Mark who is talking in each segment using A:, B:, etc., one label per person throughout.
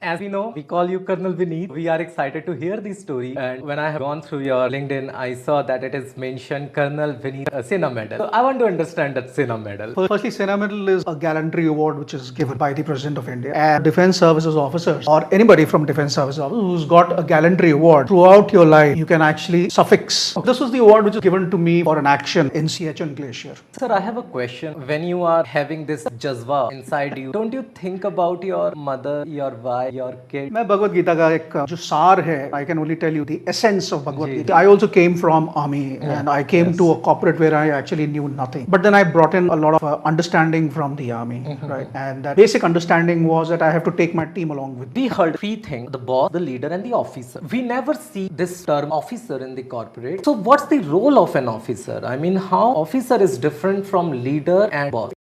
A: As we know, we call you Colonel Vineet. We are excited to hear the story. And when I have gone through your LinkedIn, I saw that it is mentioned Colonel Vineet Sena Medal. So I want to understand that Sena Medal.
B: Firstly, Sena Medal is a gallantry award which is given by the President of India and defense services officers or anybody from defense services officers who's got a gallantry award throughout your life. You can actually suffix. This was the award which was given to me for an action in Siachen Glacier.
A: Sir, I have a question. When you are having this jazba inside you, don't you think about your mother, your wife, your kid?
B: मैं भगवत गीता का एक जो सार है, I can only tell you the essence of Bhagavad Gita. I also came from army and I came to a corporate where I actually knew nothing. But then I brought in a lot of understanding from the army, right? And that basic understanding was that I have to take my team along with me.
A: We heard three things: the boss, the leader, and the officer. We never see this term officer in the corporate. So what's the role of an officer? I mean, how officer is different from leader and boss?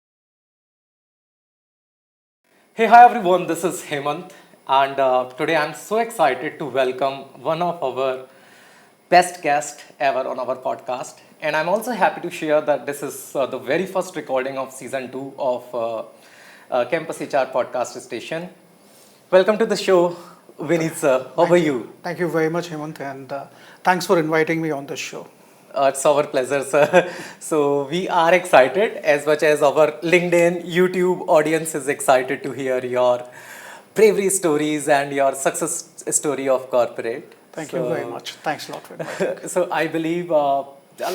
A: Hey, hi everyone, this is Hemant, and today I'm so excited to welcome one of our best guests ever on our podcast. And I'm also happy to share that this is the very first recording of season 2 of Campus HR podcast station. Welcome to the show, Vineet sir. How are you?
B: Thank you very much, Hemant, and thanks for inviting me on this show.
A: It's our pleasure, sir. So we are excited as much as our LinkedIn, YouTube audience is excited to hear your bravery stories and your success story of corporate.
B: Thank you very much. Thanks a lot for inviting me.
A: So I believe a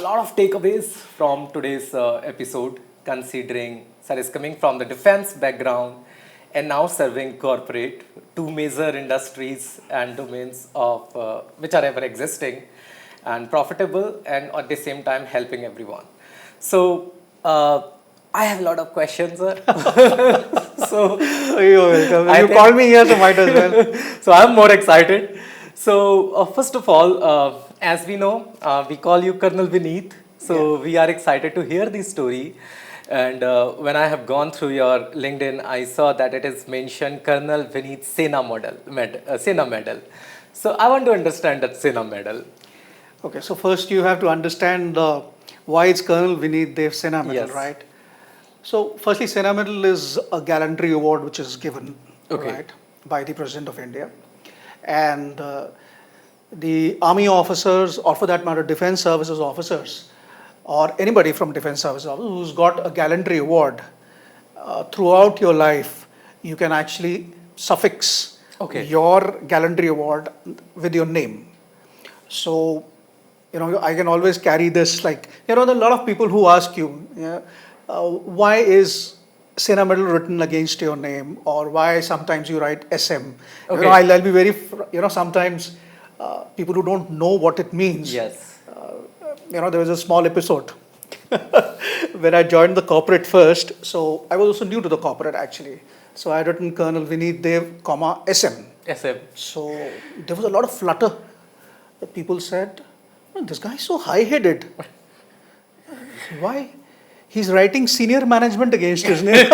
A: lot of takeaways from today's episode, considering sir is coming from the defense background and now serving corporate, two major industries and domains of which are ever existing and profitable, and at the same time helping everyone. So I have a lot of questions, sir. So
B: you're welcome. You called me here, so might as well.
A: So I'm more excited. So first of all, as we know, we call you Colonel Vineet. So we are excited to hear the story. And when I have gone through your LinkedIn, I saw that it is mentioned Colonel Vineet Sena Medal. So I want to understand that Sena Medal.
B: Okay, so first you have to understand why it's Colonel Vineet Dev Sena Medal, right? So firstly, Sena Medal is a gallantry award which is given, right, by the President of India. And the army officers, or for that matter, defense services officers, or anybody from defense services officers who's got a gallantry award throughout your life, you can actually suffix your gallantry award with your name. So, I can always carry this, like, there are a lot of people who ask you, why is Sena Medal written against your name, or why sometimes you write SM. I'll be very, sometimes people who don't know what it means.
A: Yes.
B: There was a small episode when I joined the corporate first. So I was also new to the corporate actually. So I had written Colonel Vineet Dev, SM.
A: SM.
B: So there was a lot of flutter. People said, this guy is so high-headed. Why? He's writing senior management against his name.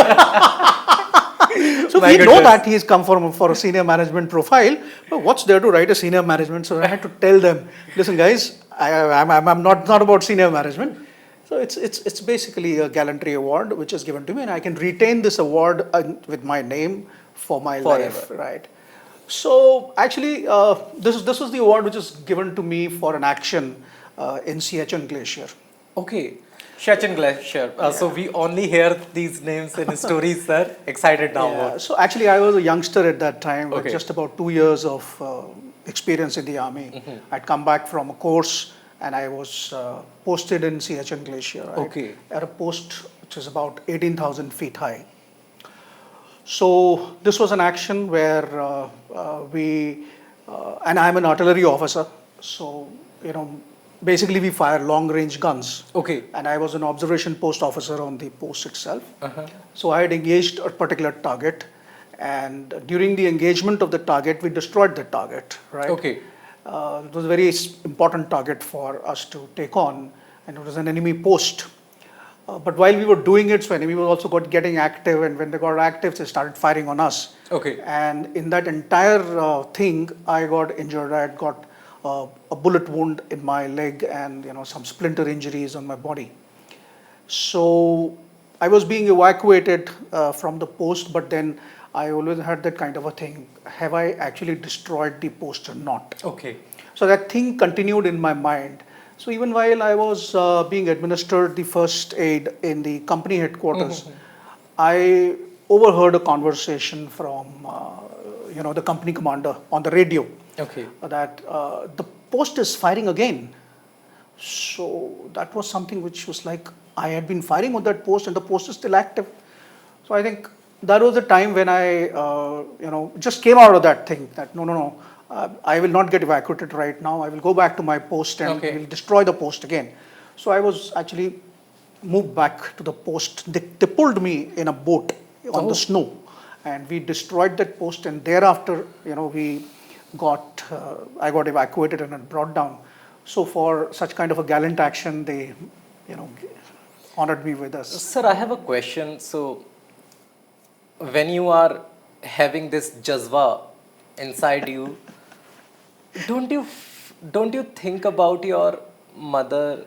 B: So we know that he's come for a senior management profile, but what's there to write a senior management? So I had to tell them, listen guys, I'm not about senior management. So it's basically a gallantry award which is given to me, and I can retain this award with my name for my life, right? So actually, this was the award which is given to me for an action in Siachen Glacier.
A: Okay. Siachen Glacier. So we only hear these names in stories, sir. Excited now.
B: Yeah. So actually, I was a youngster at that time with just about 2 years of experience in the army. I'd come back from a course and I was posted in Siachen Glacier. Right? At a post which is about 18,000 feet high. So this was an action where and I'm an artillery officer. So, basically we fire long range guns. And I was an observation post officer on the post itself. So I had engaged a particular target, and during the engagement of the target, we destroyed the target, right? It was a very important target for us to take on, and it was an enemy post. But while we were doing it, so enemy was also getting active, and when they got active, they started firing on us. And in that entire thing, I got injured. I had got a bullet wound in my leg and some splinter injuries on my body. So I was being evacuated from the post, but then I always had that kind of a thing. Have I actually destroyed the post or not?
A: Okay.
B: So that thing continued in my mind. So even while I was being administered the first aid in the company headquarters, I overheard a conversation from the company commander on the radio
A: Okay.
B: that the post is firing again. So that was something which was like I had been firing on that post and the post is still active. So I think that was the time when I just came out of that thing that no, I will not get evacuated right now. I will go back to my post and
A: Okay.
B: will destroy the post again. So I was actually moved back to the post. They pulled me in a boat on the snow, and we destroyed that post. And thereafter, we got I got evacuated and brought down. So for such kind of a gallant action, they, honored me with us.
A: Sir, I have a question. So, when you are having this jazba inside you, don't you think about your mother,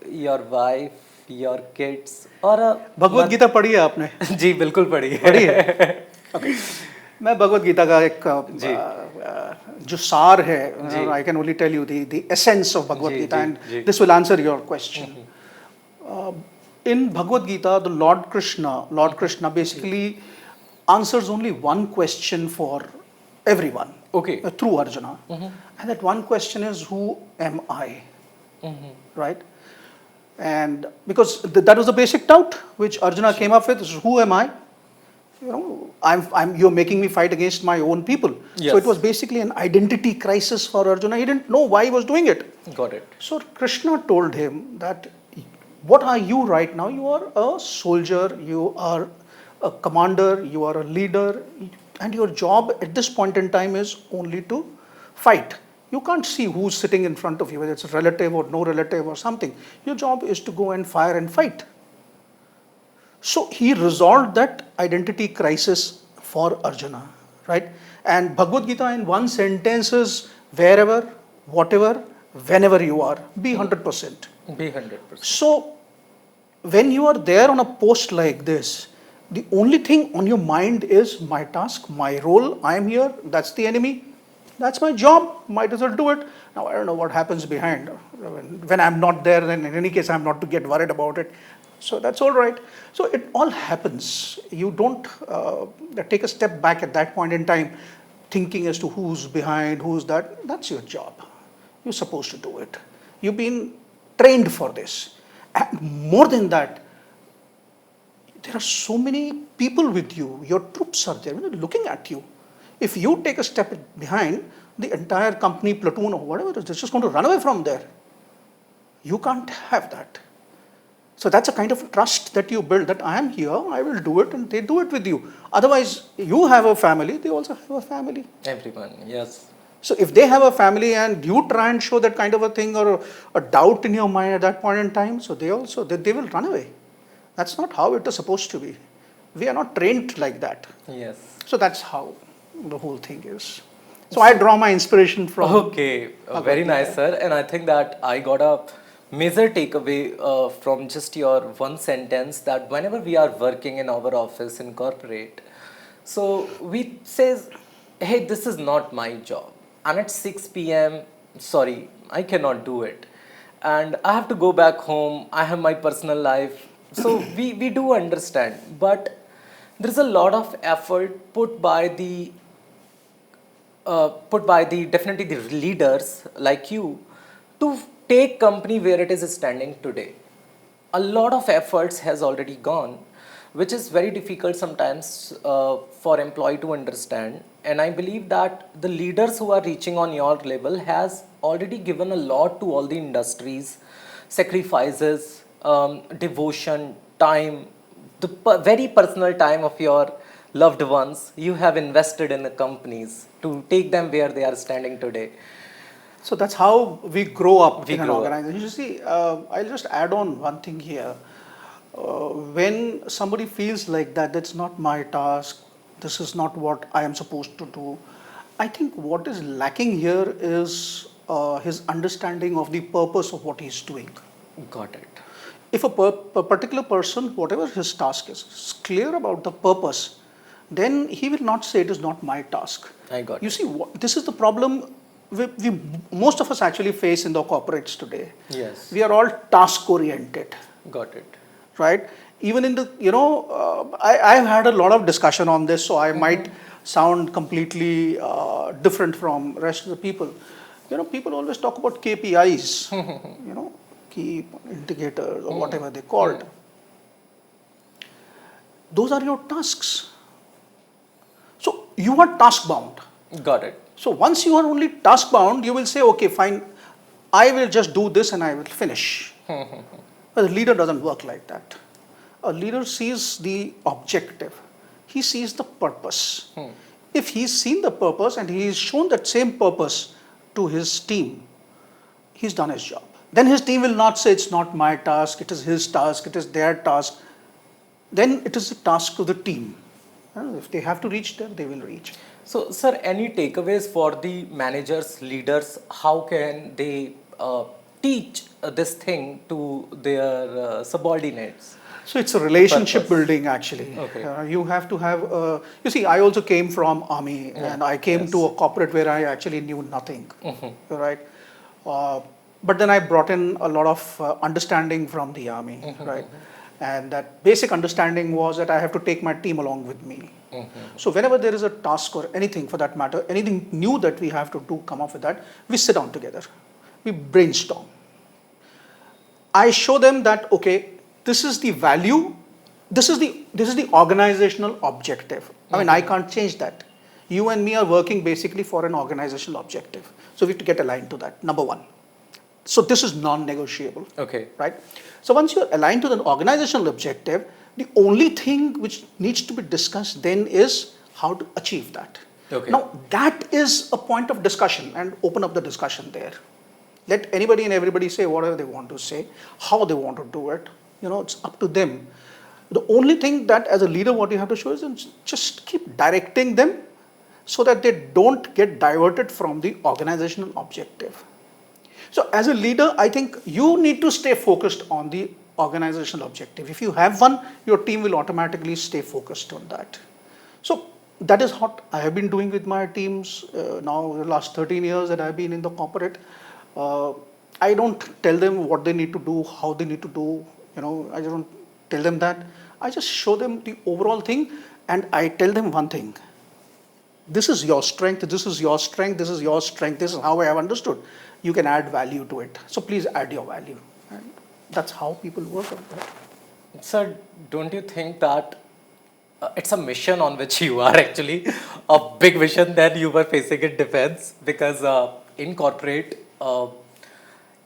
A: your wife, your kids, or a
B: Bhagavad Gita पढ़ी है आपने?
A: जी बिल्कुल पढ़ी है.
B: पढ़ी है? Okay. मैं भगवत गीता का एक जो सार है, I can only tell you the essence of Bhagavad Gita, and this will answer your question. In Bhagavad Gita, the Lord Krishna basically answers only one question for everyone.
A: Okay.
B: Through Arjuna, and that one question is, who am I? Right? And because that was the basic doubt which Arjuna came up with, is who am I? You're making me fight against my own people.
A: Yes.
B: So it was basically an identity crisis for Arjuna. He didn't know why he was doing it.
A: Got it.
B: So Krishna told him that, what are you right now? You are a soldier, you are a commander, you are a leader, and your job at this point in time is only to fight. You can't see who's sitting in front of you, whether it's a relative or no relative or something. Your job is to go and fire and fight. So he resolved that identity crisis for Arjuna, right? And Bhagavad Gita in one sentence is, wherever, whatever, whenever you are, be 100%.
A: Be 100%.
B: So when you are there on a post like this, the only thing on your mind is my task, my role, I am here, that's the enemy, that's my job, might as well do it. Now I don't know what happens behind. When I'm not there, then in any case I'm not to get worried about it. So that's all right. So it all happens. You don't take a step back at that point in time thinking as to who's behind, who's that. That's your job. You're supposed to do it. You've been trained for this. And more than that, there are so many people with you. Your troops are there looking at you. If you take a step behind, the entire company, platoon or whatever, is just going to run away from there. You can't have that. So that's a kind of trust that you build, that I am here, I will do it, and they do it with you. Otherwise, you have a family, they also have a family.
A: Everyone, yes.
B: So if they have a family and you try and show that kind of a thing or a doubt in your mind at that point in time, so they will run away. That's not how it is supposed to be. We are not trained like that.
A: Yes.
B: So that's how the whole thing is. So I draw my inspiration from...
A: Okay, very nice, sir. And I think that I got a major takeaway from just your one sentence, that whenever we are working in our office in corporate, so we says, hey, this is not my job. I'm at 6 p.m. Sorry, I cannot do it. And I have to go back home. I have my personal life. So we do understand. But there's a lot of effort put by the definitely the leaders like you to take company where it is standing today. A lot of efforts has already gone, which is very difficult sometimes for employee to understand. And I believe that the leaders who are reaching on your level has already given a lot to all the industries, sacrifices, devotion, time, the very personal time of your loved ones you have invested in the companies to take them where they are standing today.
B: So that's how we grow up in an
A: grow up.
B: organization. You see, I'll just add on one thing here. When somebody feels like that, that's not my task, this is not what I am supposed to do, I think what is lacking here is his understanding of the purpose of what he's doing.
A: Got it.
B: If a particular person, whatever his task is clear about the purpose, then he will not say it is not my task.
A: I got
B: You
A: it.
B: see, this is the problem most of us actually face in the corporates today.
A: Yes.
B: We are all task oriented,
A: Got it.
B: right? Even in the, I've had a lot of discussion on this, so I might sound completely different from rest of the people. People always talk about KPIs, key indicators or whatever they called. Those are your tasks. So you are task bound.
A: Got it.
B: So once you are only task bound, you will say, okay, fine, I will just do this and I will finish. But the leader doesn't work like that. A leader sees the objective. He sees the purpose. If he's seen the purpose and he's shown that same purpose to his team, he's done his job. Then his team will not say it's not my task, it is his task, it is their task. Then it is the task of the team. If they have to reach there, they will reach.
A: So, sir, any takeaways for the managers, leaders? How can they teach this thing to their subordinates?
B: So it's a relationship building actually.
A: Okay.
B: You have to have, you see, I also came from army and I came to a corporate where I actually knew nothing, right? But then I brought in a lot of understanding from the army, right? And that basic understanding was that I have to take my team along with me. So whenever there is a task or anything for that matter, anything new that we have to do, come up with that, we sit down together, we brainstorm. I show them that, okay, this is the value, this is the organizational objective. I mean, I can't change that. You and me are working basically for an organizational objective. So we have to get aligned to that, number one. So this is non-negotiable.
A: Okay.
B: Right? So once you're aligned to the organizational objective, the only thing which needs to be discussed then is how to achieve that.
A: Okay.
B: Now, that is a point of discussion and open up the discussion there. Let anybody and everybody say whatever they want to say, how they want to do it. It's up to them. The only thing that as a leader, what you have to show is just keep directing them so that they don't get diverted from the organizational objective. So as a leader, I think you need to stay focused on the organizational objective. If you have one, your team will automatically stay focused on that. So that is what I have been doing with my teams now the last 13 years that I've been in the corporate. I don't tell them what they need to do, how they need to do. I don't tell them that. I just show them the overall thing and I tell them one thing. This is your strength, this is your strength, this is your strength, this is how I have understood. You can add value to it. So please add your value. And that's how people work on that.
A: Sir, don't you think that it's a mission on which you are actually a big vision that you were facing in defense? Because in corporate,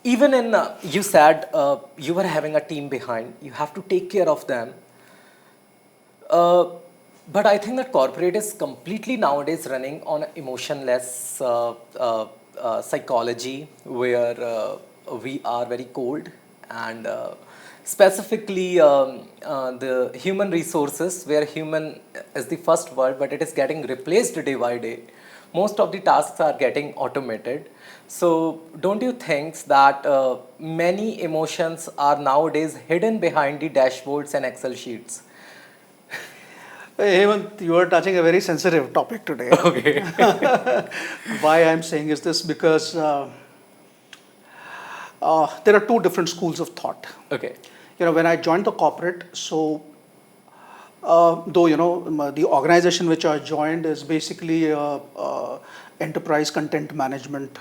A: even in, you said you were having a team behind, you have to take care of them. But I think that corporate is completely nowadays running on emotionless psychology where we are very cold and specifically the human resources where human is the first word but it is getting replaced day by day. Most of the tasks are getting automated. So don't you think that many emotions are nowadays hidden behind the dashboards and Excel sheets?
B: Hey, Hemant, you are touching a very sensitive topic today.
A: Okay.
B: Why I'm saying is this because there are two different schools of thought.
A: Okay.
B: When I joined the corporate, so though the organization which I joined is basically a enterprise content management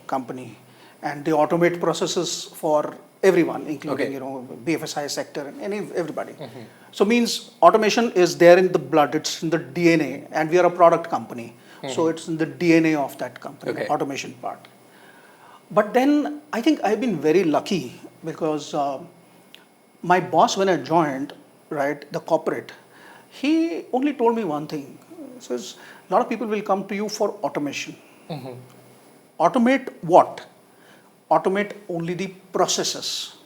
B: company, and they automate processes for everyone, including BFSI sector and everybody. So means automation is there in the blood, it's in the DNA, and we are a product company. So it's in the DNA of that company, the automation part. But then I think I've been very lucky because my boss, when I joined, right, the corporate, he only told me one thing. He says, a lot of people will come to you for automation. Automate what? Automate only the processes.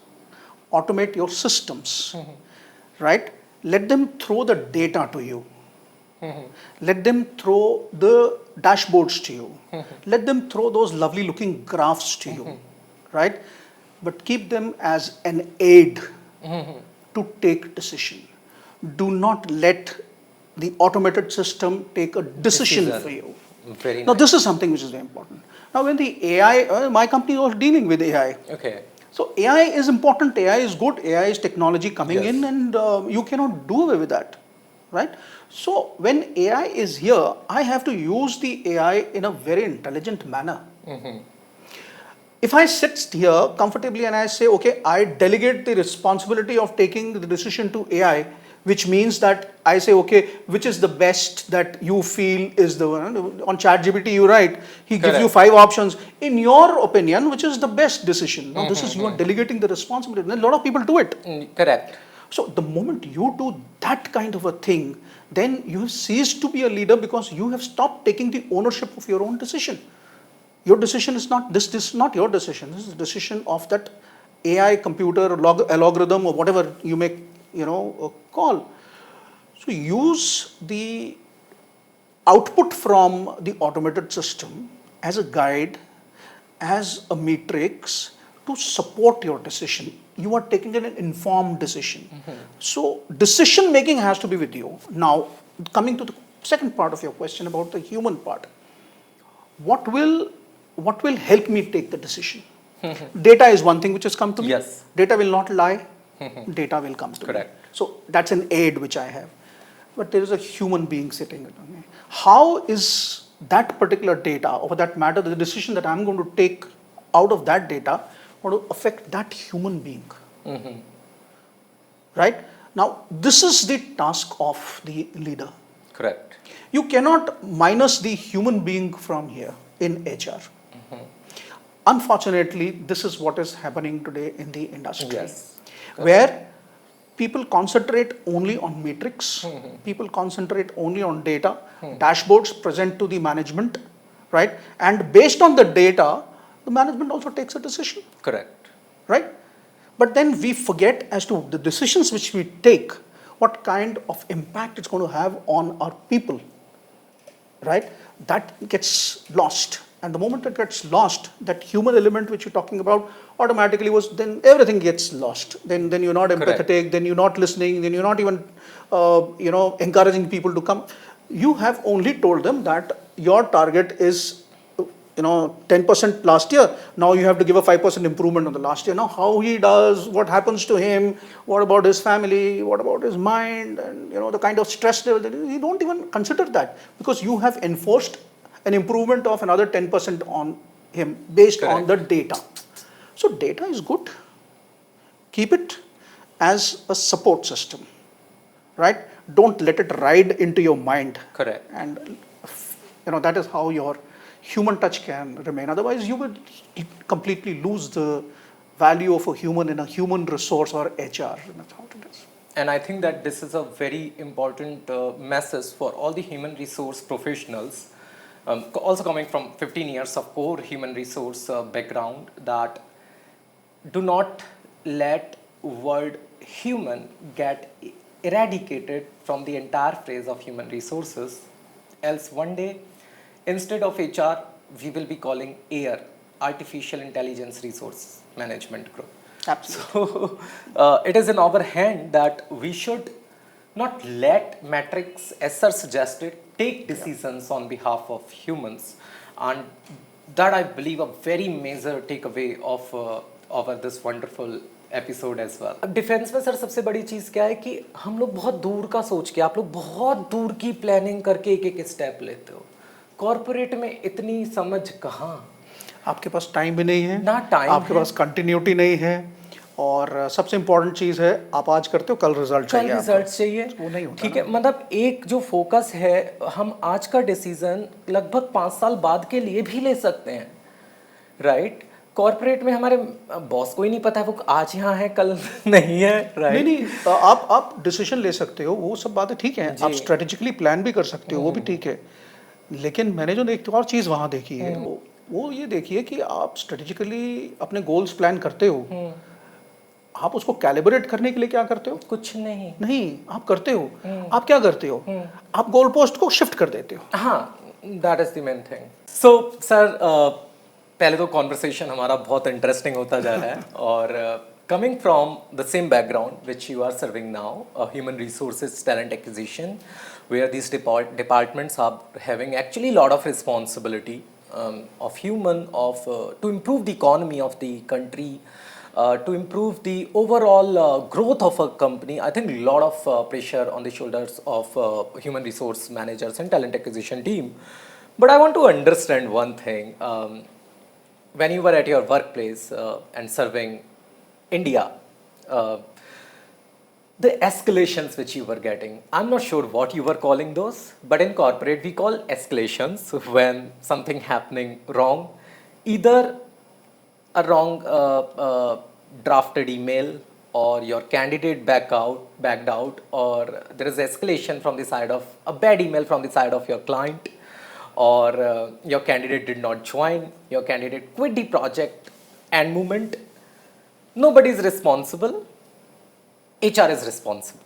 B: Automate your systems. Right? Let them throw the data to you. Let them throw the dashboards to you. Let them throw those lovely looking graphs to you. Right? But keep them as an aid to take decision. Do not let the automated system take a decision for you.
A: Very
B: Now,
A: nice.
B: this is something which is very important. Now, when the AI, my company was dealing with AI.
A: Okay.
B: So, AI is important, AI is good, AI is technology coming
A: Yes.
B: in, and you cannot do away with that, right? So, when AI is here, I have to use the AI in a very intelligent manner. If I sit here comfortably and I say, okay, I delegate the responsibility of taking the decision to AI, which means that I say, okay, which is the best that you feel is the one. On ChatGPT, you write, he gives you
A: Correct.
B: 5 options. In your opinion, which is the best decision? Now, this is you are delegating the responsibility. And a lot of people do it.
A: Correct.
B: So, the moment you do that kind of a thing, then you have ceased to be a leader because you have stopped taking the ownership of your own decision. Your decision is not this is not your decision. This is the decision of that AI computer algorithm or whatever you may call. So use the output from the automated system as a guide, as a matrix to support your decision. You are taking an informed decision. So decision making has to be with you. Now, coming to the second part of your question about the human part, what will help me take the decision? Data is one thing which has come to me.
A: Yes.
B: Data will not lie. Data will come to
A: Correct.
B: me. So that's an aid which I have. But there is a human being sitting with me. How is that particular data, or for that matter, the decision that I'm going to take out of that data, going to affect that human being? Right? Now, this is the task of the leader.
A: Correct.
B: You cannot minus the human being from here in HR. Unfortunately, this is what is happening today in the industry.
A: Yes.
B: Where people concentrate only on matrix, people concentrate only on data, dashboards present to the management, right? And based on the data, the management also takes a decision,
A: Correct.
B: right? But then we forget as to the decisions which we take, what kind of impact it's going to have on our people, right? That gets lost. And the moment it gets lost, that human element which you're talking about automatically then everything gets lost. Then you're not empathetic,
A: Correct.
B: then you're not listening, then you're not even, encouraging people to come. You have only told them that your target is, 10% last year. Now you have to give a 5% improvement on the last year. Now how he does, what happens to him, what about his family, what about his mind, and the kind of stress level, you don't even consider that because you have enforced an improvement of another 10% on him based on the data. So data is good. Keep it as a support system, right? Don't let it ride into your mind.
A: Correct.
B: And that is how your human touch can remain. Otherwise, you will completely lose the value of a human in a human resource or HR. That's how it is.
A: And I think that this is a very important message for all the human resource professionals, also coming from 15 years of core human resource background, that do not let word human get eradicated from the entire phrase of human resources. Else one day, instead of HR, we will be calling AIR, Artificial Intelligence Resource Management Group.
B: Absolutely.
A: So it is in our hand that we should not let metrics, as sir suggested, take decisions on behalf of humans. And that, I believe, a very major takeaway of this wonderful episode as well. अब defence में sir सबसे बड़ी चीज़ क्या है कि हम लोग बहुत दूर का सोच के, आप लोग बहुत दूर की प्लानिंग करके एक एक स्टेप लेते हो. कॉर्पोरेट में इतनी समझ कहाँ.
B: आपके पास टाइम भी नहीं है,
A: ना टाइम,
B: आपके पास कंटिन्यूटी नहीं है, और सबसे इम्पोर्टेंट चीज़ है आप आज करते हो कल रिजल्ट चाहिए.
A: कल रिजल्ट चाहिए,
B: वो नहीं होता.
A: ठीक है. मतलब एक जो फोकस है, हम आज का डिसीजन लगभग 5 साल बाद के लिए भी ले सकते हैं, राइट. कॉर्पोरेट में हमारे बॉस को ही नहीं पता है वो आज यहाँ है कल नहीं है, राइट.
B: नहीं, आप डिसीजन ले सकते हो, वो सब बातें ठीक है, आप स्ट्रेटेजिकली प्लान भी कर सकते हो, वो भी ठीक है. लेकिन मैंने जो एक और चीज़ वहाँ देखी है, वो ये देखिए कि आप स्ट्रेटेजिकली अपने गोल्स प्लान करते हो, आप उसको कैलिब्रेट करने के लिए क्या करते हो?
A: कुछ
B: नहीं आप करते हो, आप क्या करते हो, आप गोल पोस्ट को शिफ्ट कर देते हो.
A: हाँ, that is the main thing. So sir, पहले तो कॉन्वर्सेशन हमारा बहुत इंटरेस्टिंग होता जा रहा है, और coming from the same background which you are serving now, human resources talent acquisition, where these departments are having actually a lot of responsibility of human, to improve the economy of the country, to improve the overall growth of a company. I think a lot of pressure on the shoulders of human resource managers and talent acquisition team. But I want to understand one thing. When you were at your workplace and serving India, uh, the escalations which you were getting, I'm not sure what you were calling those, but in corporate we call escalations when something happening wrong, either a wrong drafted email, or your candidate backed out, or there is escalation from the side of a bad email from the side of your client, or your candidate did not join, your candidate quit the project, and moment. Nobody is responsible. HR is responsible.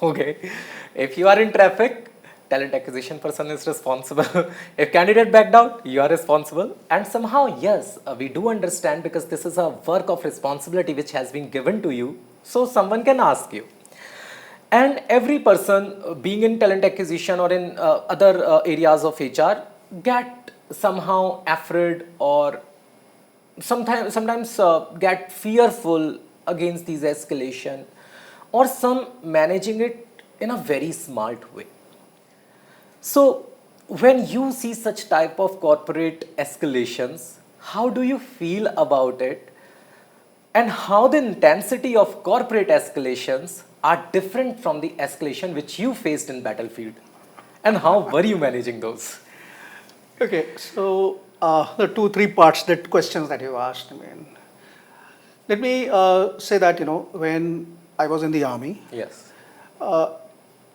A: Okay. If you are in traffic, talent acquisition person is responsible. If candidate backed out, you are responsible. And somehow, yes, we do understand, because this is a work of responsibility which has been given to you. So someone can ask you. And every person being in talent acquisition or in other areas of HR get somehow afraid, or sometimes get fearful against these escalation, or some managing it in a very smart way. So when you see such type of corporate escalations, how do you feel about it, and how the intensity of corporate escalations are different from the escalation which you faced in battlefield, and how were you managing those?
B: Okay, so the 2-3 parts that questions that you asked. I mean, let me say that when I was in the army,
A: Yes.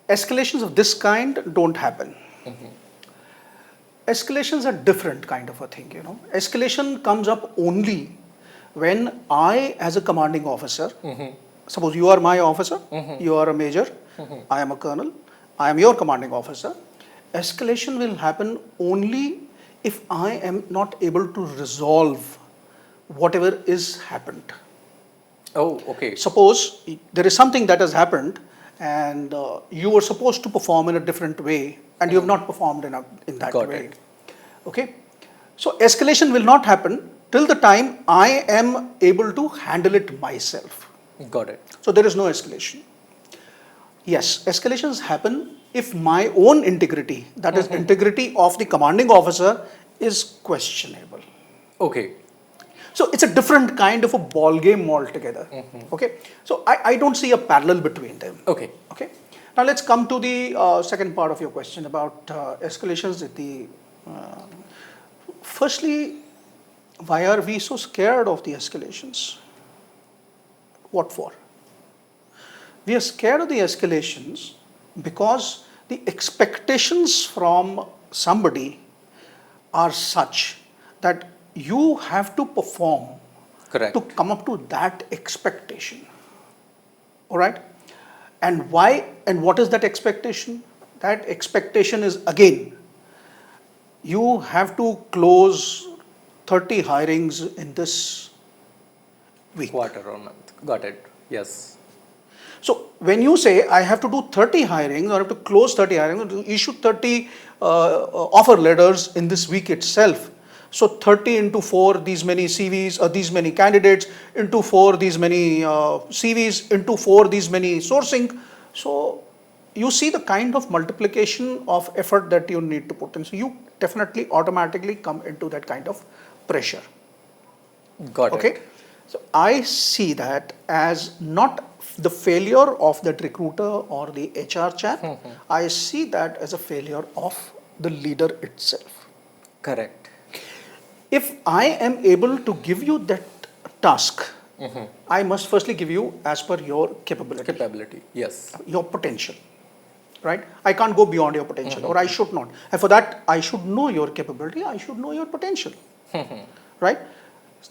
B: escalations of this kind don't happen. Escalations are different kind of a thing. Escalation comes up only when I, as a commanding officer, suppose you are my officer, you are a major, I am a colonel, I am your commanding officer. Escalation will happen only if I am not able to resolve whatever is happened.
A: Oh, okay.
B: Suppose there is something that has happened, and you were supposed to perform in a different way, and you have not performed in that
A: Got
B: way.
A: it.
B: Okay? So escalation will not happen till the time I am able to handle it myself.
A: Got it.
B: So there is no escalation. Yes, escalations happen if my own integrity, that is integrity of the commanding officer, is questionable.
A: Okay.
B: So it's a different kind of a ball game altogether. Okay, so I don't see a parallel between them.
A: Okay.
B: Okay, now let's come to the second part of your question about escalations. Firstly, why are we so scared of the escalations? What for? We are scared of the escalations because the expectations from somebody are such that you have to perform
A: Correct.
B: to come up to that expectation. All right? And why and what is that expectation? That expectation is, again, you have to close 30 hirings in this week.
A: Quarter or month. Got it. Yes.
B: So when you say I have to do 30 hirings or I have to close 30 hirings, to issue 30 offer letters in this week itself. So 30 into 4, these many CVs, or these many candidates, into 4, these many CVs, into 4, these many sourcing. So you see the kind of multiplication of effort that you need to put in. So you definitely automatically come into that kind of pressure.
A: Got it.
B: Okay. So I see that as not the failure of that recruiter or the HR chap. I see that as a failure of the leader itself.
A: Correct.
B: If I am able to give you that task, I must firstly give you as per your capability.
A: Capability. Yes.
B: Your potential. Right? I can't go beyond your potential, or I should not. And for that, I should know your capability, I should know your potential. Right?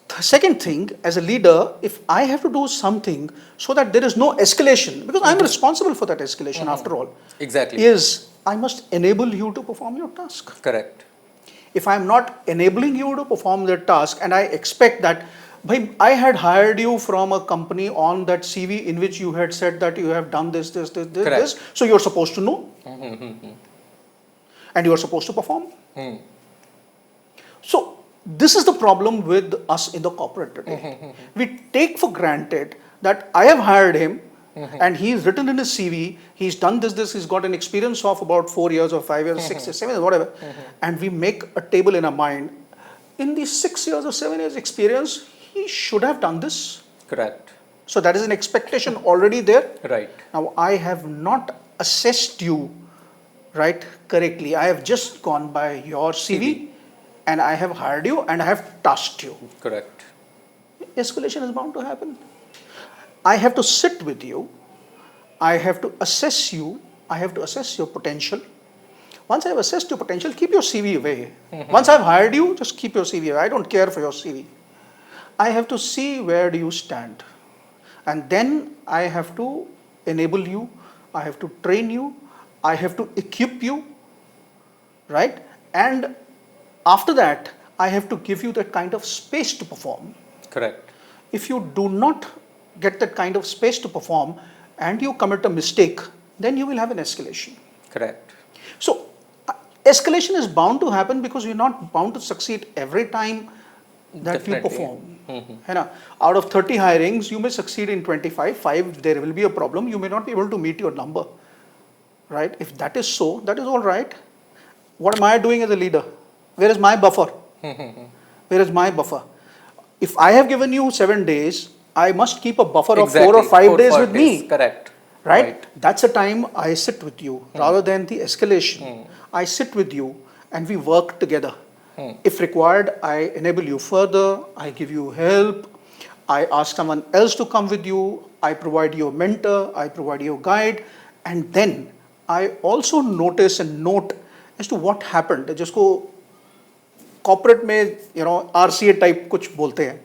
B: The second thing, as a leader, if I have to do something so that there is no escalation, because I'm responsible for that escalation after all,
A: Exactly.
B: is I must enable you to perform your task.
A: Correct.
B: If I'm not enabling you to perform that task, and I expect that, I had hired you from a company on that CV in which you had said that you have done this,
A: Correct.
B: so you're supposed to know And you are supposed to perform. So this is the problem with us in the corporate today. We take for granted that I have hired him and he's written in his CV, he's done this, he's got an experience of about 4 years or 5 years, 6 years, 7 years, whatever. And we make a table in our mind. In these 6 years or 7 years experience, he should have done this.
A: Correct.
B: So that is an expectation already there.
A: Right.
B: Now I have not assessed you, right, correctly. I have just gone by your CV and I have hired you and I have tasked you.
A: Correct.
B: Escalation is bound to happen. I have to sit with you. I have to assess you. I have to assess your potential. Once I have assessed your potential, keep your CV away. Once I've hired you, just keep your CV away. I don't care for your CV. I have to see where do you stand. And then I have to enable you. I have to train you. I have to equip you. Right? And after that, I have to give you that kind of space to perform.
A: Correct.
B: If you do not get that kind of space to perform and you commit a mistake, then you will have an escalation.
A: Correct.
B: So, escalation is bound to happen because you're not bound to succeed every time that you perform. Out of 30 hirings, you may succeed in 25, 5 there will be a problem, you may not be able to meet your number. Right? If that is so, that is all right. What am I doing as a leader? Where is my buffer? Where is my buffer? If I have given you 7 days, I must keep a buffer of 4 or 5 days with me.
A: Correct.
B: Right? That's a time I sit with you rather than the escalation. I sit with you and we work together. If required, I enable you further. I give you help. I ask someone else to come with you. I provide you a mentor. I provide you a guide. And then I also notice and note as to what happened. जिसको corporate में, RCA type कुछ बोलते हैं.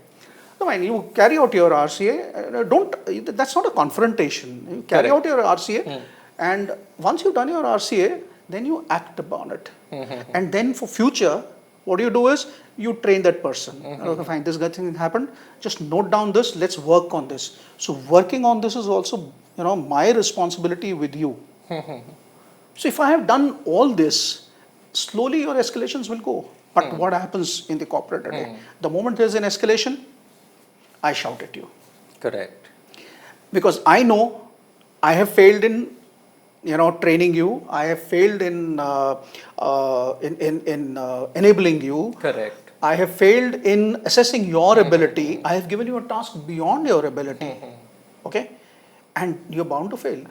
B: No, I mean, you carry out your RCA. That's not a confrontation. You carry out your RCA, and once you've done your RCA, then you act upon it. And then for future, what you do is you train that person. Okay, fine, this thing happened. Just note down this. Let's work on this. So working on this is also, my responsibility with you. So if I have done all this, slowly your escalations will go. But what happens in the corporate today? The moment there is an escalation, I shout at you.
A: Correct.
B: Because I know I have failed in, training you. I have failed in enabling you.
A: Correct.
B: I have failed in assessing your ability. I have given you a task beyond your ability. Okay? And you're bound to fail.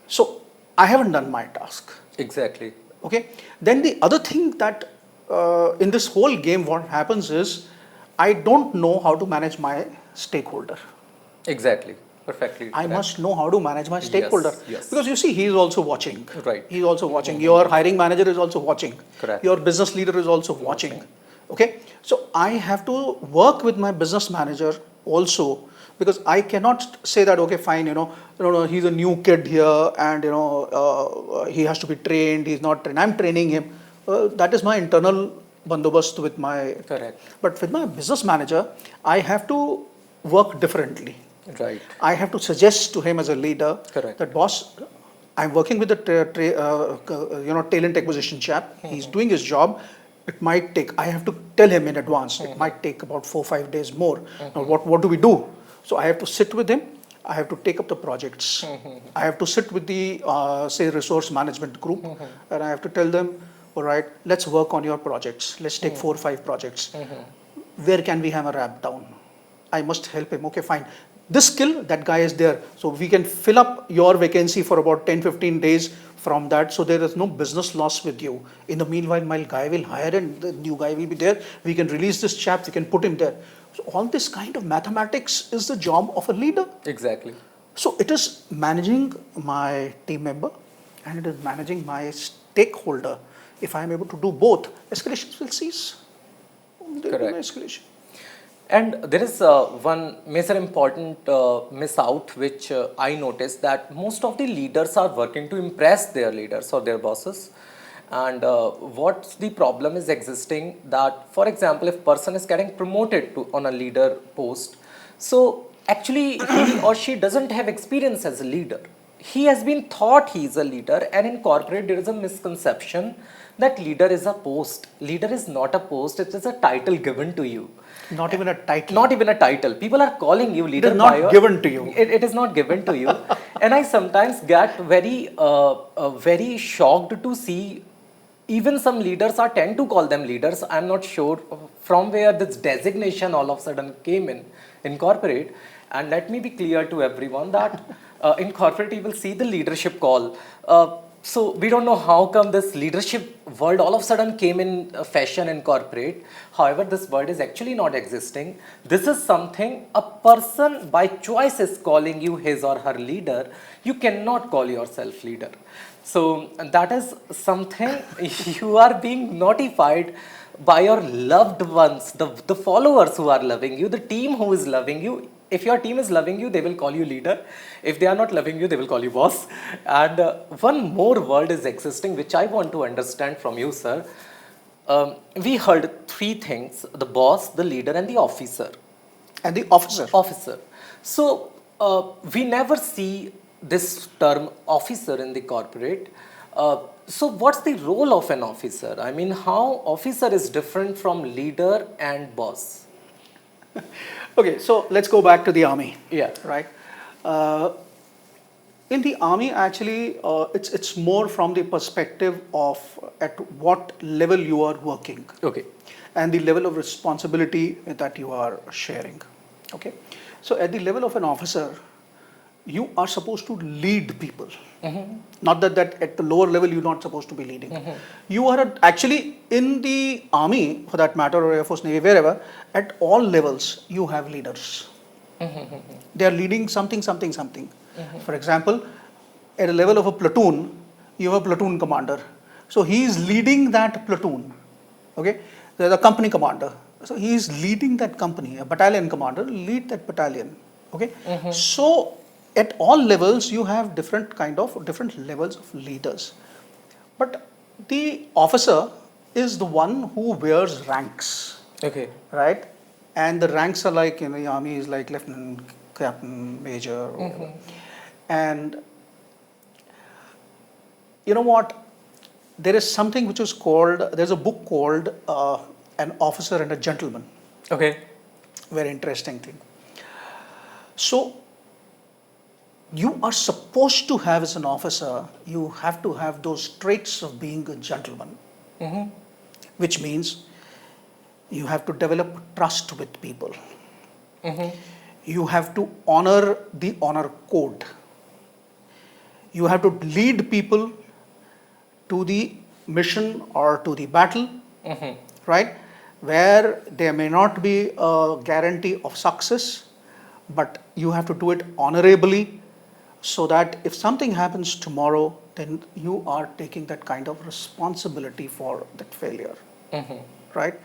B: So I haven't done my task.
A: Exactly.
B: Okay? Then the other thing that in this whole game, what happens is, I don't know how to manage my stakeholder.
A: Exactly. Perfectly.
B: I must know how to manage my stakeholder.
A: Yes.
B: Because you see, he is also watching.
A: Right.
B: He is also watching. Your hiring manager is also watching.
A: Correct.
B: Your business leader is also watching. Okay. So I have to work with my business manager also, because I cannot say that, okay, fine, he's a new kid here and, he has to be trained. He's not trained. I'm training him. That is my internal bandobast with my.
A: Correct.
B: But with my business manager, I have to work differently.
A: Right.
B: I have to suggest to him as a leader.
A: Correct.
B: That boss, I'm working with the talent acquisition chap. He's doing his job. It might take. I have to tell him in advance. It might take about 4 or 5 days more. Now, what do we do? So I have to sit with him. I have to take up the projects. I have to sit with the say resource management group, and I have to tell them, all right, let's work on your projects. Let's take 4 or 5 projects. Where can we have a ramp down? I must help him. Okay, fine. This skill, that guy is there. So we can fill up your vacancy for about 10-15 days from that. So there is no business loss with you. In the meanwhile, my guy will hire and the new guy will be there. We can release this chap. We can put him there. So all this kind of mathematics is the job of a leader.
A: Exactly.
B: So it is managing my team member and it is managing my stakeholder. If I am able to do both, escalations will cease. There will be no escalation.
A: And there is one major important miss out which I noticed, that most of the leaders are working to impress their leaders or their bosses. And what's the problem is existing that, for example, if person is getting promoted on a leader post, so actually he or she doesn't have experience as a leader. he has been thought he is a leader, and in corporate there is a misconception that leader is a post. Leader is not a post, it is a title given to you.
B: Not even a title.
A: Not even a title. People are calling you leader.
B: It is not given to you.
A: It is not given to you. And I sometimes get very shocked to see even some leaders are tend to call them leaders. I'm not sure from where this designation all of a sudden came in corporate. And let me be clear to everyone that in corporate you will see the leadership call. So we don't know how come this leadership word all of a sudden came in fashion in corporate. However, this word is actually not existing. This is something a person by choice is calling you his or her leader. You cannot call yourself leader. So that is something you are being notified by your loved ones, the followers who are loving you, the team who is loving you. If your team is loving you, they will call you leader. If they are not loving you, they will call you boss. And one more word is existing, which I want to understand from you, sir. We heard three things: the boss, the leader, and the officer.
B: And the officer.
A: Officer. So we never see this term officer in the corporate. So what's the role of an officer? I mean, how officer is different from leader and boss?
B: Okay, so let's go back to the army.
A: Yeah.
B: Right. In the army, actually, it's more from the perspective of at what level you are working.
A: Okay.
B: And the level of responsibility that you are sharing. Okay. So at the level of an officer, you are supposed to lead people. Mm-hmm. Not that at the lower level you're not supposed to be leading. Mm-hmm. You are actually in the army, for that matter, or Air Force, Navy, wherever, at all levels you have leaders. Mm-hmm. They are leading something. Mm-hmm. For example, at a level of a platoon, you have a platoon commander. So he is leading that platoon. Okay, there's a company commander. So he is leading that company. A battalion commander lead that battalion. Okay, mm-hmm. So at all levels you have different levels of leaders, but the officer is the one who wears ranks.
A: Okay.
B: Right, and the ranks are like in the army is like lieutenant, captain, major, mm-hmm. And you know what, there is something which is called, there's a book called An Officer and a Gentleman.
A: Okay.
B: Very interesting thing. So you are supposed to have, as an officer, you have to have those traits of being a gentleman. Mm-hmm. Which means you have to develop trust with people. Mm-hmm. You have to honor the honor code. You have to lead people to the mission or to the battle, mm-hmm. right? Where there may not be a guarantee of success, but you have to do it honorably, so that if something happens tomorrow, then you are taking that kind of responsibility for that failure, mm-hmm. right?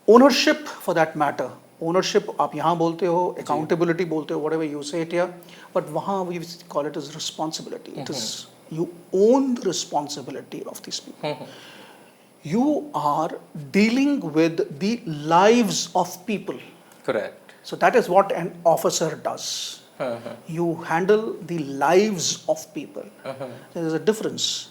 B: Ownership, for that matter. Ownership, आप यहाँ बोलते हो, accountability बोलते हो, whatever you say it here, but वहाँ we call it as responsibility. Mm-hmm. It is, you own the responsibility of these people. Mm-hmm. You are dealing with the lives of people.
A: Correct.
B: So that is what an officer does. Uh-huh. You handle the lives of people. Uh-huh. There is a difference.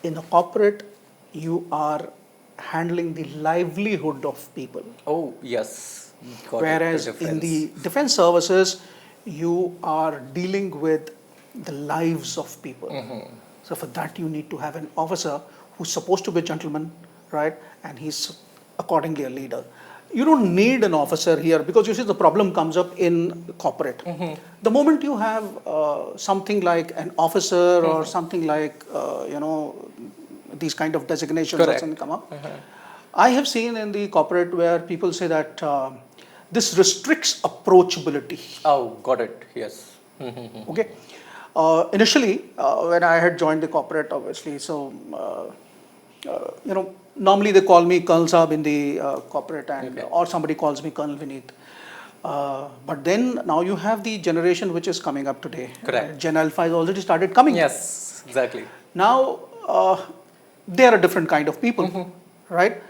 B: In a corporate, you are handling the livelihood of people.
A: Oh, yes.
B: Whereas in the defense services, you are dealing with the lives of people. Mm-hmm. So for that, you need to have an officer who's supposed to be a gentleman, right? And he's accordingly a leader. You don't need an officer here, because you see the problem comes up in corporate. Mm-hmm. The moment you have something like an officer, mm-hmm. or something like, these kind of designations that come up. Mm-hmm. I have seen in the corporate where people say that this restricts approachability.
A: Oh, got it. Yes. Mm-hmm.
B: Okay. Initially, when I had joined the corporate, obviously, so, normally they call me Colonel Saab in the corporate, and or somebody calls me Colonel Vineet. But then now you have the generation which is coming up today.
A: Correct.
B: Gen Alpha has already started coming.
A: Yes, exactly.
B: Now they are a different kind of people, mm-hmm. right?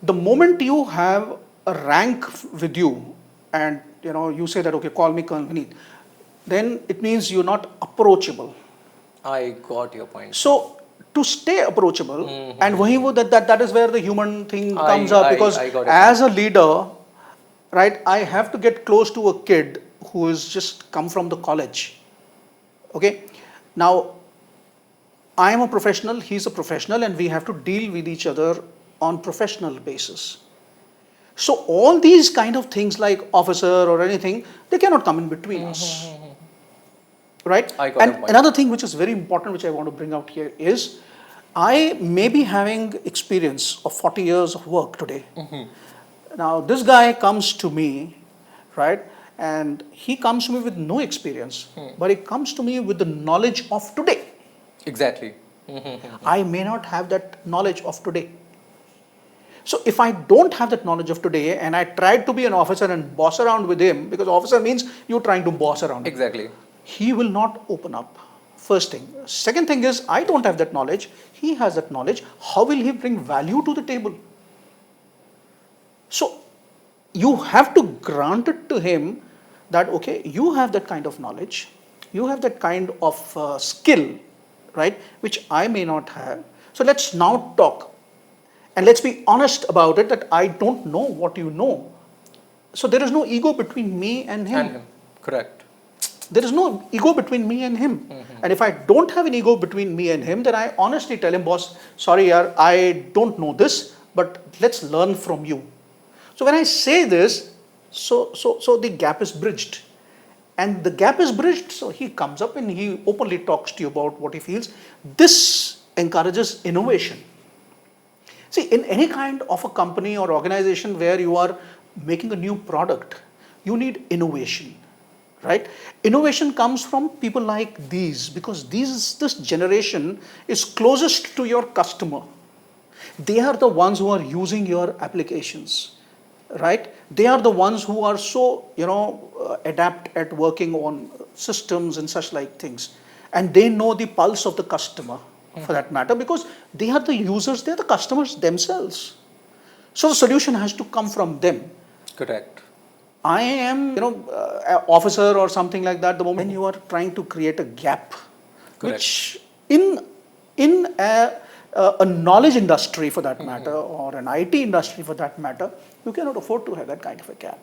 B: The moment you have a rank with you, and you say that, okay, call me Colonel Vineet, then it means you're not approachable.
A: I got your point.
B: So to stay approachable, and that is where the human thing comes up, because
A: I got it.
B: as a leader, right, I have to get close to a kid who has just come from the college. Okay, now I am a professional, he's a professional, and we have to deal with each other on professional basis. So all these kind of things like officer or anything, they cannot come in between us. Right?
A: I got
B: And
A: your point.
B: another thing which is very important, which I want to bring out here is, I may be having experience of 40 years of work today. Now this guy comes to me, right? And he comes to me with no experience, but he comes to me with the knowledge of today.
A: Exactly.
B: I may not have that knowledge of today. So if I don't have that knowledge of today and I tried to be an officer and boss around with him, because officer means you're trying to boss around him,
A: Exactly.
B: he will not open up. First thing. Second thing is, I don't have that knowledge. He has that knowledge. How will he bring value to the table? So you have to grant it to him that, okay, you have that kind of knowledge, you have that kind of skill, right, which I may not have. So let's now talk. And let's be honest about it, that I don't know what you know. So there is no ego between me and him.
A: And him. Correct.
B: There is no ego between me and him. And if I don't have an ego between me and him, then I honestly tell him, boss, sorry, yaar, I don't know this, but let's learn from you. So when I say this, so the gap is bridged. And the gap is bridged, so he comes up and he openly talks to you about what he feels. This encourages innovation. See, in any kind of a company or organization where you are making a new product, you need innovation, right? Innovation comes from people like these, because this generation is closest to your customer. They are the ones who are using your applications, right? They are the ones who are so, adept at working on systems and such like things. And they know the pulse of the customer, for that matter, because they are the users, they are the customers themselves. So the solution has to come from them.
A: Correct.
B: I am, officer or something like that, the moment you are trying to create a gap,
A: Correct.
B: which in a knowledge industry for that matter, or an IT industry for that matter, you cannot afford to have that kind of a gap.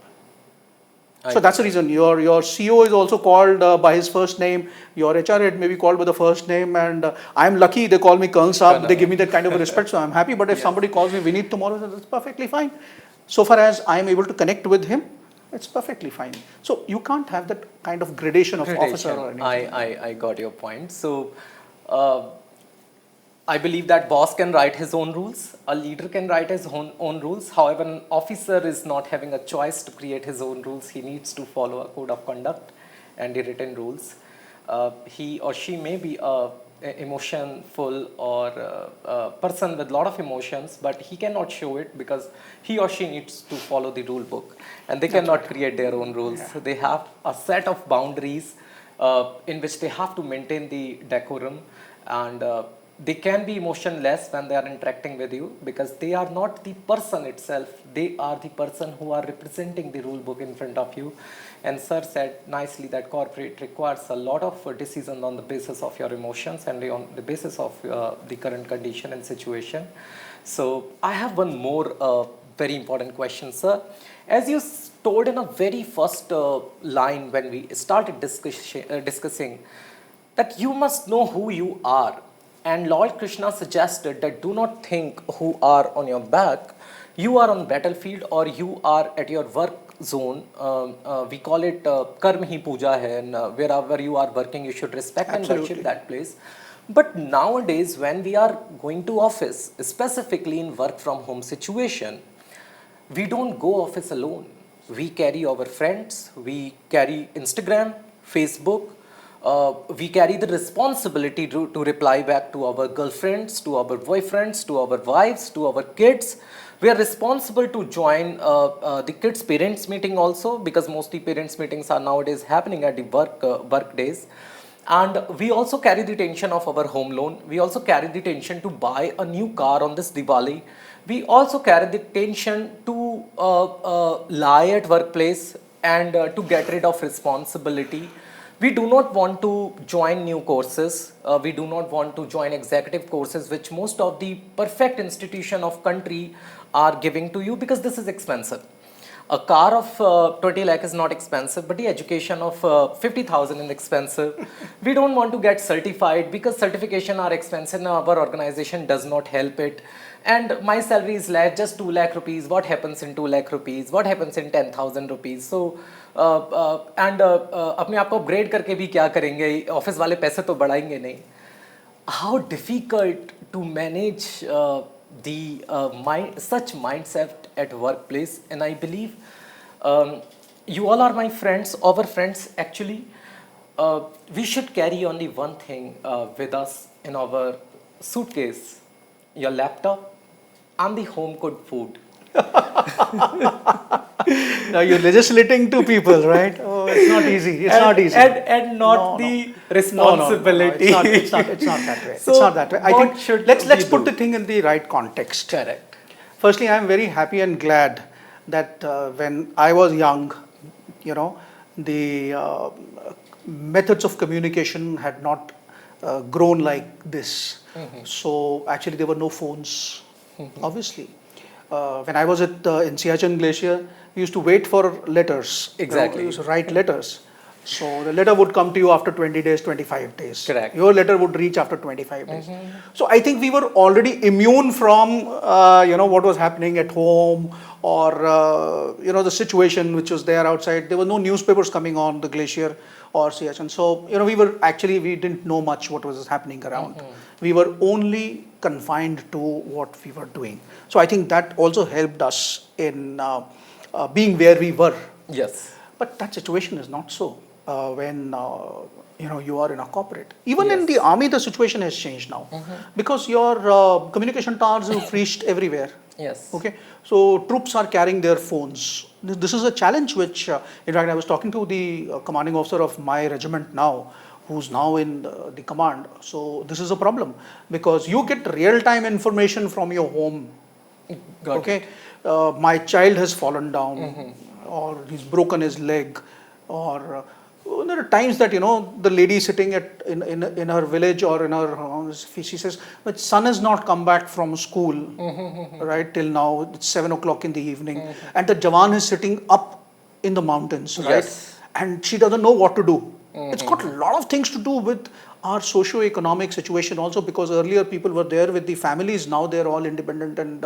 B: So that's the reason your CEO is also called by his first name, your HR head may be called by the first name, and I'm lucky they call me Colonel Saab, they give me that kind of a respect, so I'm happy. But if somebody calls me Vineet tomorrow, that's perfectly fine. So far as I'm able to connect with him, it's perfectly fine. So you can't have that kind of gradation of officer or anything.
A: I got your point. So I believe that boss can write his own rules, a leader can write his own rules. However, an officer is not having a choice to create his own rules. He needs to follow a code of conduct and the written rules. He or she may be a emotionful or a person with a lot of emotions, but he cannot show it because he or she needs to follow the rule book, and they cannot create their own rules. So they have a set of boundaries in which they have to maintain the decorum, and they can be emotionless when they are interacting with you, because they are not the person itself, they are the person who are representing the rule book in front of you. And sir said nicely that corporate requires a lot of decisions on the basis of your emotions and on the basis of the current condition and situation. So I have one more very important question, sir. As you told in a very first line when we started discussing that you must know who you are. And Lord Krishna suggested that do not think who are on your back. You are on battlefield or you are at your work zone. We call it karma hi puja hai, and wherever you are working, you should respect and worship that place. But nowadays, when we are going to office, specifically in work from home situation, we don't go office alone. We carry our friends, we carry Instagram, Facebook, we carry the responsibility to reply back to our girlfriends, to our boyfriends, to our wives, to our kids. We are responsible to join the kids' parents meeting also, because mostly parents meetings are nowadays happening at the work days. And we also carry the tension of our home loan. We also carry the tension to buy a new car on this Diwali. We also carry the tension to lie at workplace and to get rid of responsibility. We do not want to join new courses. We do not want to join executive courses, which most of the perfect institution of country are giving to you, because this is expensive. A car of 20 lakh is not expensive, but the education of 50,000 is expensive. We don't want to get certified because certification are expensive and our organization does not help it. And my salary is less, just 2 lakh rupees. What happens in 2 lakh rupees? What happens in 10,000 rupees? So, अपने आप को upgrade करके भी क्या करेंगे? Office वाले पैसे तो बढ़ाएंगे नहीं. How difficult to manage such mindset at workplace. And I believe you all are my friends, our friends actually. We should carry only one thing with us in our suitcase: your laptop and the home cooked food.
B: Now you're legislating to people, right? Oh, it's not easy. It's not easy.
A: And not the responsibility.
B: No, it's not that way.
A: So
B: it's not that way. I
A: what
B: think
A: should
B: let's
A: we
B: put
A: do?
B: the thing in the right context.
A: Correct.
B: Firstly, I'm very happy and glad that when I was young, the methods of communication had not grown like this. So actually, there were no phones, obviously. When I was at in Siachen Glacier, we used to wait for letters.
A: Exactly.
B: We used to write letters. So the letter would come to you after 20 days, 25 days.
A: Correct.
B: Your letter would reach after 25 days. So I think we were already immune from, what was happening at home, or, the situation which was there outside. There were no newspapers coming on the glacier or Siachen. So, we didn't know much what was happening around. We were only confined to what we were doing. So I think that also helped us in being where we were.
A: Yes.
B: But that situation is not so when you are in a corporate. Even
A: Yes.
B: in the army, the situation has changed now because your communication towers have reached everywhere.
A: Yes.
B: Okay, so troops are carrying their phones. This is a challenge which, in fact, I was talking to the commanding officer of my regiment now, who's now in the command. So this is a problem because you get real-time information from your home.
A: Got
B: Okay, my child has fallen down, or he's broken his leg, or there are times that the lady sitting in her village or in her house, she says, "My son has not come back from school, right till now. It's 7 o'clock in the evening, and the Jawan is sitting up in the mountains, right?
A: Yes.
B: And she doesn't know what to do." It's got a lot of things to do with our socio-economic situation also, because earlier people were there with the families. Now they're all independent and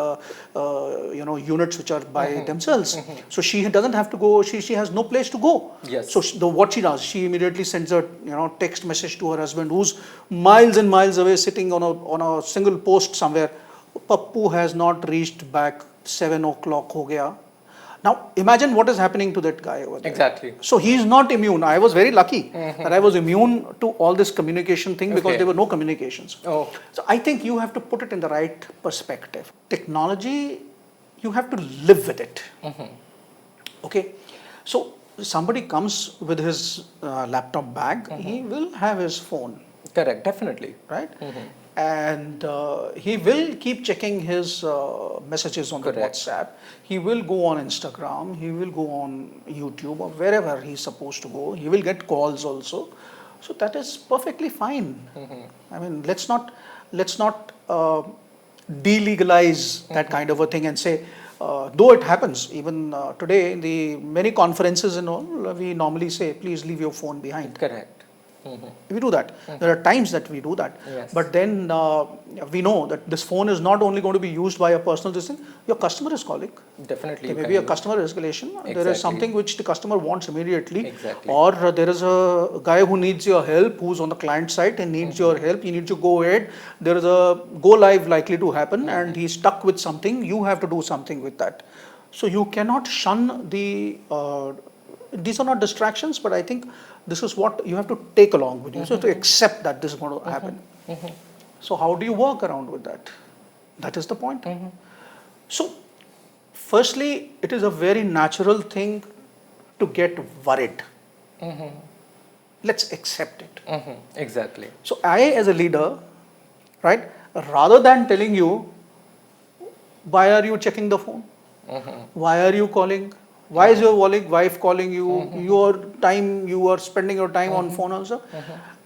B: units which are by themselves. So she doesn't have to go. She has no place to go.
A: Yes.
B: So what she does, she immediately sends a text message to her husband, who's miles and miles away, sitting on a single post somewhere. Pappu has not reached back. 7 o'clock ho gaya. Now imagine what is happening to that guy over there.
A: Exactly.
B: So he is not immune. I was very lucky that I was immune to all this communication thing because
A: Okay.
B: there were no communications.
A: Oh.
B: So I think you have to put it in the right perspective. Technology, you have to live with it. Okay. So somebody comes with his laptop bag, he will have his phone,
A: Correct. Definitely.
B: right? And he will keep checking his messages on the
A: Correct.
B: WhatsApp. He will go on Instagram. He will go on YouTube or wherever he's supposed to go. He will get calls also. So that is perfectly fine. I mean, let's not delegalize that kind of a thing and say, though it happens even today in the many conferences and all, we normally say, please leave your phone behind.
A: Correct.
B: We do that. There are times that we do that.
A: Yes.
B: But then we know that this phone is not only going to be used by a personal decision, your customer is calling.
A: Definitely.
B: There
A: you
B: may
A: can
B: be a
A: do.
B: customer escalation. There
A: Exactly.
B: is something which the customer wants immediately.
A: Exactly.
B: Or there is a guy who needs your help, who's on the client side and needs your help. You need to go ahead. There is a go live likely to happen and he's stuck with something. You have to do something with that. So you cannot shun the... these are not distractions, but I think this is what you have to take along with you. So to accept that this is going to happen. So how do you work around with that? That is the point. So firstly, it is a very natural thing to get worried. Let's accept it.
A: Exactly.
B: So I, as a leader, right, rather than telling you, why are you checking the phone? Why are you calling? Why is your wife calling you? You are spending your time on phone also.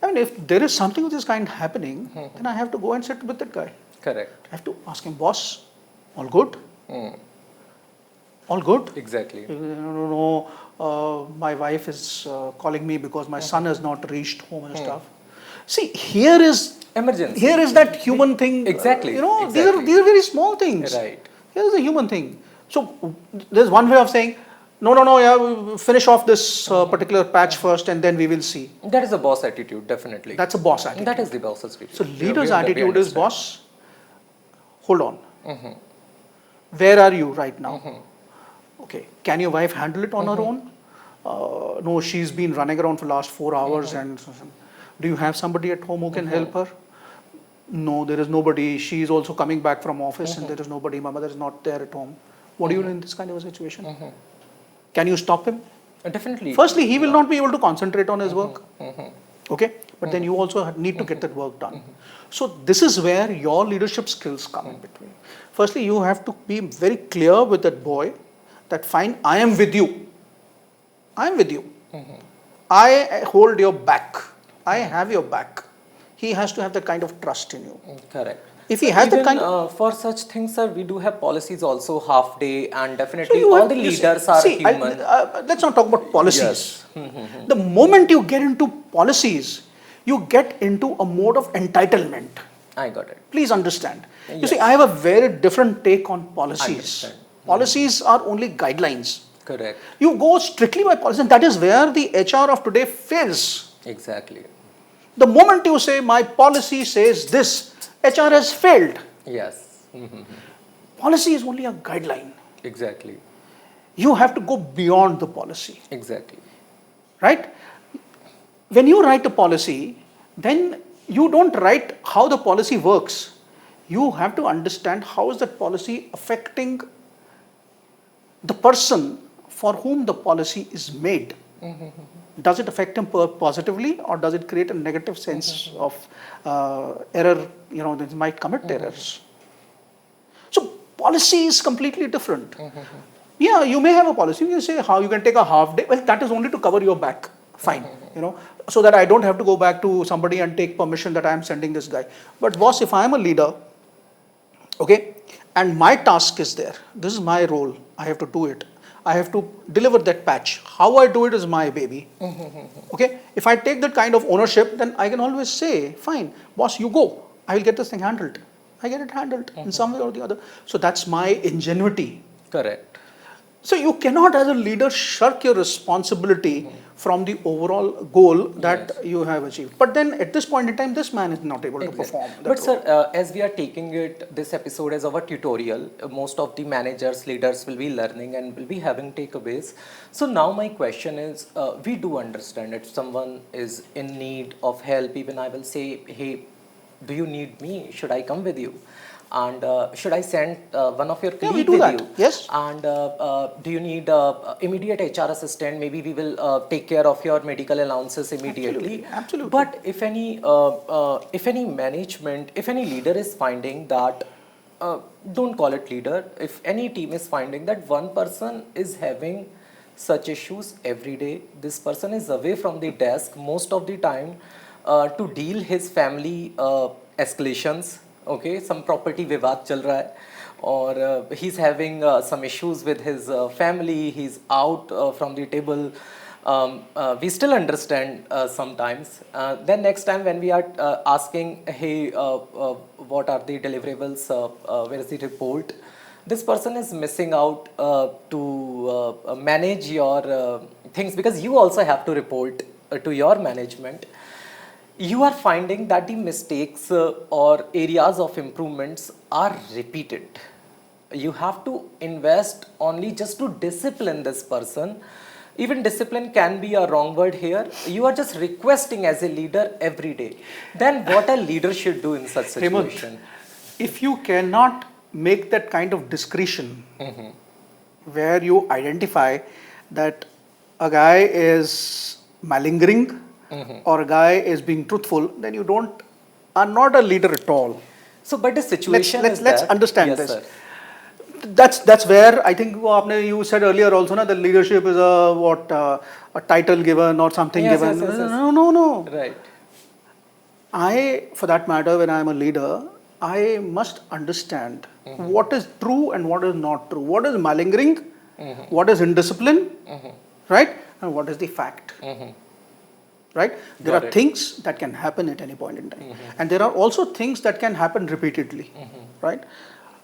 B: I mean, if there is something of this kind happening, then I have to go and sit with that guy.
A: Correct.
B: I have to ask him, boss, all good? All good?
A: Exactly.
B: No, my wife is calling me because my son has not reached home and stuff. See, here is
A: emergency.
B: Here is that human thing.
A: Exactly.
B: Exactly. These are very small things.
A: Right.
B: Here is a human thing. So there's one way of saying, no, yeah, we'll finish off this particular patch first and then we will see.
A: That is a boss attitude, definitely.
B: That's a boss attitude.
A: That is the boss attitude.
B: So leader's attitude is, boss, hold on. Where are you right now? Okay, can your wife handle it on her own? No, she's been running around for the last 4 hours and do you have somebody at home who can help her? No, there is nobody. She is also coming back from office and there is nobody. My mother is not there at home. What do you do in this kind of a situation? Can you stop him?
A: Definitely.
B: Firstly, he will not be able to concentrate on his work. Okay? But then you also need to get that work done. So this is where your leadership skills come in between. Firstly, you have to be very clear with that boy that fine, I am with you. I am with you. I hold your back. I have your back. He has to have that kind of trust in you.
A: Correct.
B: If he has that kind of...
A: for such things, sir, we do have policies also half day and definitely all the leaders are human.
B: Let's not talk about policies. The moment you get into policies, you get into a mode of entitlement.
A: I got it.
B: Please understand. You see, I have a very different take on policies.
A: Understand.
B: Policies are only guidelines.
A: Correct.
B: You go strictly by policy, and that is where the HR of today fails.
A: Exactly.
B: The moment you say, my policy says this, HR has failed.
A: Yes.
B: Policy is only a guideline.
A: Exactly.
B: You have to go beyond the policy.
A: Exactly.
B: Right? When you write a policy, then you don't write how the policy works. You have to understand how is that policy affecting the person for whom the policy is made. Does it affect him positively or does it create a negative sense of error? You know, they might commit errors. So policy is completely different. Yeah, you may have a policy. You say how you can take a half day. Well, that is only to cover your back. Fine. You know, so that I don't have to go back to somebody and take permission that I am sending this guy. But boss, if I am a leader, okay, and my task is there, this is my role. I have to do it. I have to deliver that patch. How I do it is my baby. Okay, if I take that kind of ownership, then I can always say, fine, boss, you go. I will get this thing handled. I get it handled in some way or the other. So that's my ingenuity.
A: Correct.
B: So you cannot as a leader shirk your responsibility from the overall goal that you have achieved. But then at this point in time, this man is not able to perform that
A: But
B: role.
A: sir, as we are taking this episode as our tutorial, most of the managers, leaders will be learning and will be having takeaways. So now my question is, we do understand if someone is in need of help, even I will say, hey, do you need me? Should I come with you? And should I send one of your colleagues with you?
B: Yes.
A: And do you need immediate HR assistant? Maybe we will take care of your medical allowances immediately.
B: Absolutely.
A: But if any management, if any leader is finding that, don't call it leader, if any team is finding that one person is having such issues every day, this person is away from the desk most of the time to deal his family escalations. Okay, some property vivad chal raha hai, or he's having some issues with his family, he's out from the table. We still understand sometimes. Then next time when we are asking, hey, what are the deliverables, where is the report? This person is missing out to manage your things, because you also have to report to your management. You are finding that the mistakes or areas of improvements are repeated. You have to invest only just to discipline this person. Even discipline can be a wrong word here. You are just requesting as a leader every day. Then what a leader should do in such situation?
B: Hemant, if you cannot make that kind of discretion where you identify that a guy is malingering or a guy is being truthful, then you are not a leader at all.
A: So, but the situation
B: Let's understand
A: yes,
B: this.
A: Sir.
B: that's where I think you said earlier also na, the leadership is a title given or something
A: Yes,
B: given.
A: yes, yes, yes.
B: No.
A: Right.
B: For that matter, when I am a leader, I must understand what is true and what is not true. What is malingering, what is indiscipline, right? And what is the fact. Right? There
A: Got
B: are
A: it.
B: things that can happen at any point in time. And there are also things that can happen repeatedly. Right?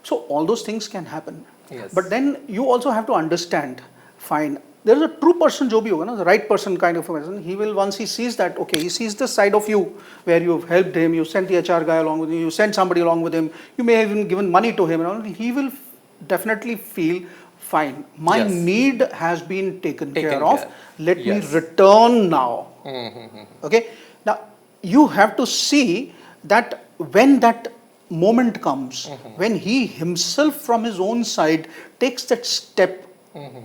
B: So all those things can happen.
A: Yes.
B: But then you also have to understand, fine, there is a true person jo bhi hoga na, the right person kind of a person, he will, once he sees that, okay, he sees the side of you where you've helped him, you sent the HR guy along with you, you sent somebody along with him, you may have even given money to him, and all, he will definitely feel, fine, my
A: Yes.
B: need has been taken
A: Taken
B: care of,
A: care.
B: let me
A: Yes.
B: return now. Okay, now you have to see that when that moment comes, when he himself from his own side takes that step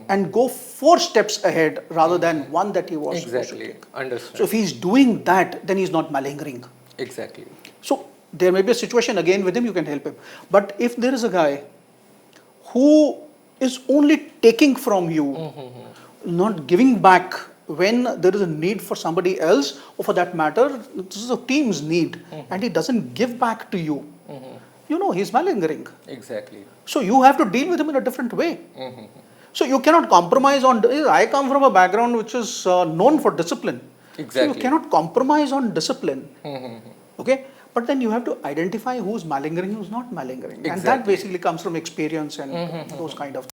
B: and go 4 steps ahead rather than one that he was supposed to
A: Exactly.
B: take.
A: Understand.
B: So if he's doing that, then he's not malingering.
A: Exactly.
B: So there may be a situation again with him, you can help him. But if there is a guy who is only taking from you, not giving back when there is a need for somebody else, or for that matter, this is a team's need, and he doesn't give back to you, you know he's malingering.
A: Exactly.
B: So you have to deal with him in a different way. So you cannot compromise on. I come from a background which is known for discipline. So you
A: Exactly.
B: cannot compromise on discipline. Okay, but then you have to identify who's malingering, who's not malingering, and that
A: Exactly.
B: basically comes from experience and those kind of things.